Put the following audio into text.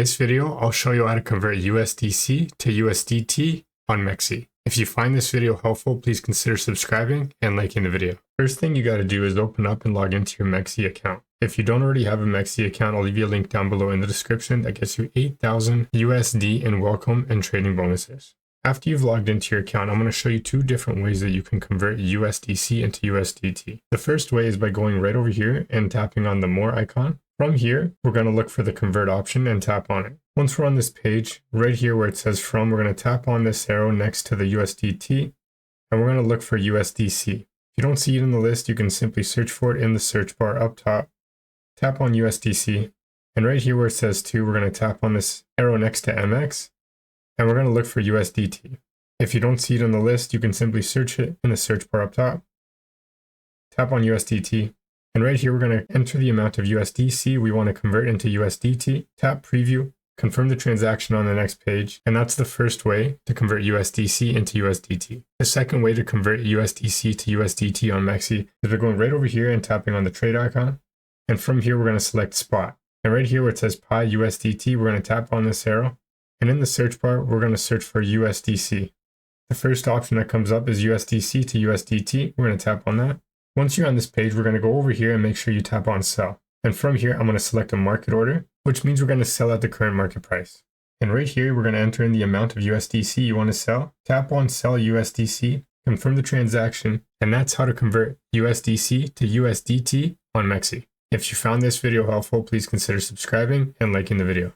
this video, I'll show you how to convert USDC to USDT on MEXC. If you find this video helpful, please consider subscribing and liking the video. First thing you got to do is open up and log into your MEXC account. If you don't already have a MEXC account, I'll leave you a link down below in the description that gets you 8,000 USD in welcome and trading bonuses. After you've logged into your account, I'm going to show you two different ways that you can convert USDC into USDT. The first way is by going right over here and tapping on the more icon. From here, we're going to look for the convert option and tap on it. Once we're on this page, right here where it says from, we're going to tap on this arrow next to the USDT, and we're going to look for USDC. If you don't see it in the list, you can simply search for it in the search bar up top. Tap on USDC, and right here where it says to, we're going to tap on this arrow next to MX, and we're going to look for USDT. If you don't see it in the list, you can simply search it in the search bar up top. Tap on USDT. And right here, we're going to enter the amount of USDC we want to convert into USDT. Tap preview, confirm the transaction on the next page. And that's the first way to convert USDC into USDT. The second way to convert USDC to USDT on MEXC is by going right over here and tapping on the trade icon. And from here, we're going to select spot. And right here where it says Pi USDT, we're going to tap on this arrow. And in the search bar, we're going to search for USDC. The first option that comes up is USDC to USDT. We're going to tap on that. Once you're on this page, we're going to go over here and make sure you tap on sell. And from here, I'm going to select a market order, which means we're going to sell at the current market price. And right here, we're going to enter in the amount of USDC you want to sell. Tap on sell USDC, confirm the transaction, and that's how to convert USDC to USDT on MEXC. If you found this video helpful, please consider subscribing and liking the video.